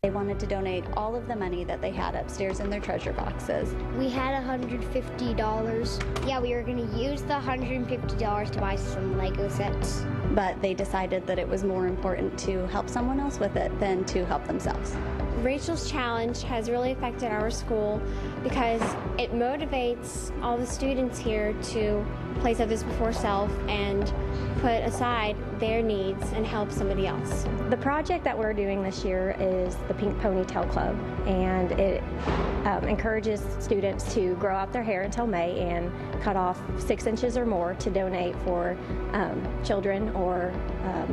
They wanted to donate all of the money that they had upstairs in their treasure boxes. We had $150. Yeah, we were going to use the $150 to buy some Lego sets. But they decided that it was more important to help someone else with it than to help themselves. Rachel's Challenge has really affected our school because it motivates all the students here to place others before self and put aside their needs and help somebody else. The project that we're doing this year is the Pink Ponytail Club, and it encourages students to grow out their hair until May and cut off 6 inches or more to donate for children or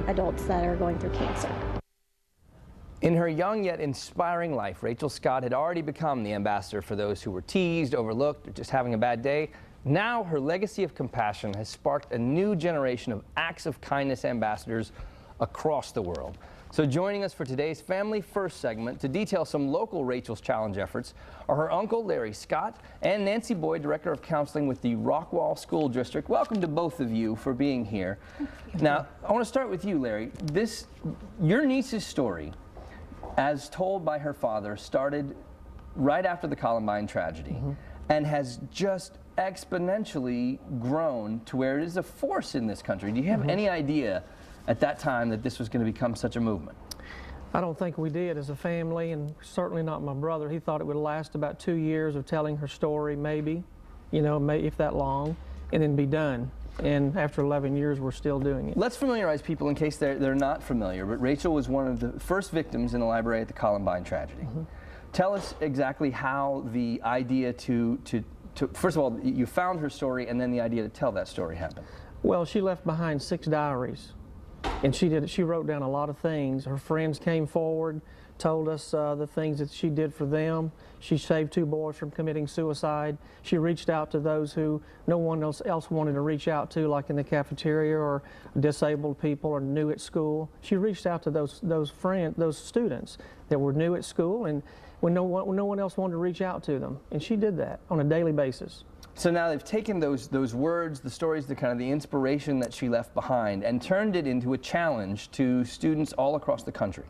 adults that are going through cancer. In her young yet inspiring life, Rachel Scott had already become the ambassador for those who were teased, overlooked, or just having a bad day. Now her legacy of compassion has sparked a new generation of acts of kindness ambassadors across the world. So joining us for today's Family First segment to detail some local Rachel's Challenge efforts are her uncle Larry Scott and Nancy Boyd, Director of Counseling with the Rockwall School District. Welcome to both of you for being here. Now, I want to start with you, Larry. Your niece's story, as told by her father, started right after the Columbine tragedy and has just exponentially grown to where it is a force in this country. Do you have any idea at that time that this was going to become such a movement? I don't think we did as a family, and certainly not my brother. He thought it would last about 2 years of telling her story, maybe, you know, if that long, and then be done. And after 11 years, we're still doing it. Let's familiarize people in case they're not familiar, but Rachel was one of the first victims in the library at the Columbine tragedy. Tell us exactly how the idea to first of all, you found her story, and then the idea to tell that story happened. Well, she left behind 6 diaries, and she wrote down a lot of things. Her friends came forward, told us the things that she did for them. She saved 2 boys from committing suicide. She reached out to those who no one else wanted to reach out to, like in the cafeteria or disabled people or new at school. She reached out to those students that were new at school and when no one else wanted to reach out to them. And she did that on a daily basis. So now they've taken those words, the stories, the kind of the inspiration that she left behind and turned it into a challenge to students all across the country.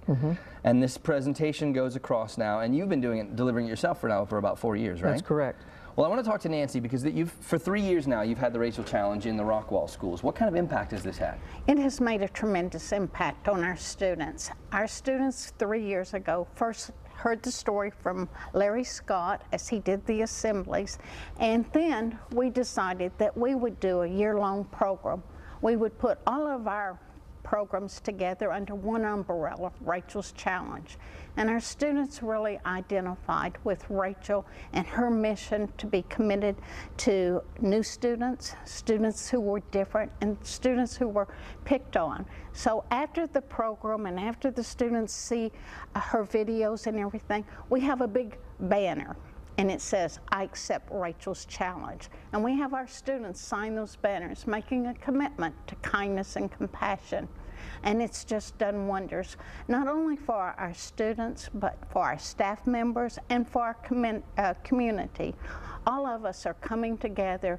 And this presentation goes across now, and you've been delivering it yourself for about 4 years, right? That's correct. Well, I want to talk to Nancy because for 3 years now you've had the Rachel Challenge in the Rockwall schools. What kind of impact has this had? It has made a tremendous impact on our students. Our students 3 years ago first heard the story from Larry Scott as he did the assemblies, and then we decided that we would do a year-long program. We would put all of our programs together under one umbrella, Rachel's Challenge. And our students really identified with Rachel and her mission to be committed to new students, students who were different, and students who were picked on. So after the program and after the students see her videos and everything, we have a big banner. And it says, "I accept Rachel's Challenge." And we have our students sign those banners, making a commitment to kindness and compassion. And it's just done wonders, not only for our students, but for our staff members and for our community. All of us are coming together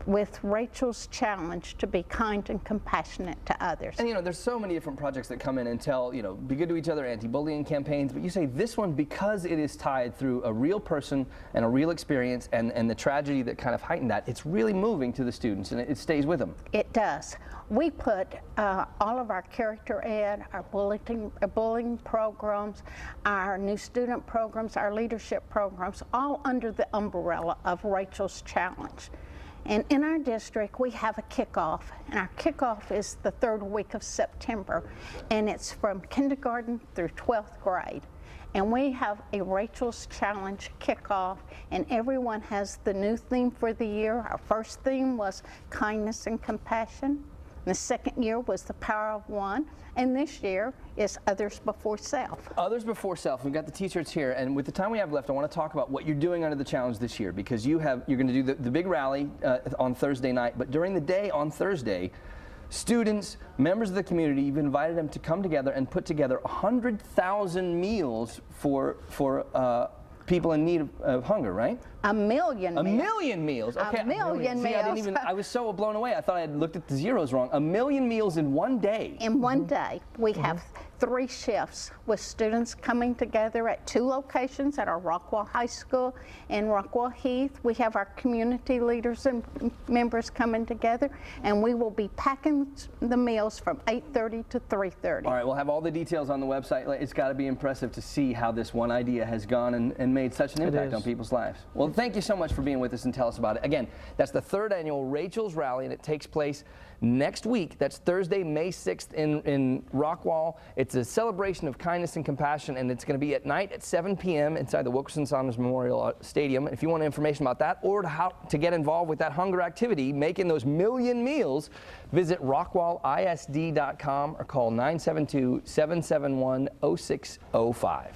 with Rachel's Challenge to be kind and compassionate to others. And you know, there's so many different projects that come in and tell, you know, be good to each other, anti-bullying campaigns, but you say this one, because it is tied through a real person and a real experience and the tragedy that kind of heightened that, it's really moving to the students and it stays with them. It does. We put all of our character ed, our bullying programs, our new student programs, our leadership programs, all under the umbrella of Rachel's Challenge. And in our district, we have a kickoff, and our kickoff is the 3rd week of September, and it's from kindergarten through 12th grade. And we have a Rachel's Challenge kickoff, and everyone has the new theme for the year. Our first theme was kindness and compassion. The second year was the power of one, and this year is others before self. Others before self. We've got the t-shirts here, and with the time we have left, I want to talk about what you're doing under the challenge this year, because you're going to do the big rally on Thursday night, but during the day on Thursday, students, members of the community, you've invited them to come together and put together 100,000 meals for people in need of hunger, right? A million meals. A million meals. Okay. A million meals. See, I was so blown away. I thought I had looked at the zeros wrong. A million meals in one day. In one day. We have 3 shifts with students coming together at 2 locations at our Rockwall High School and Rockwall Heath. We have our community leaders and members coming together, and we will be packing the meals from 8:30 to 3:30. All right, we'll have all the details on the website. It's got to be impressive to see how this one idea has gone and made such an impact on people's lives. Well, thank you so much for being with us and tell us about it. Again, that's the 3rd annual Rachel's Rally, and it takes place next week. That's Thursday, May 6th in Rockwall. It's a celebration of kindness and compassion, and it's going to be at night at 7 p.m. inside the Wilkerson Saunders Memorial Stadium. If you want information about that or how to get involved with that hunger activity, making those million meals, visit rockwallisd.com or call 972-771-0605.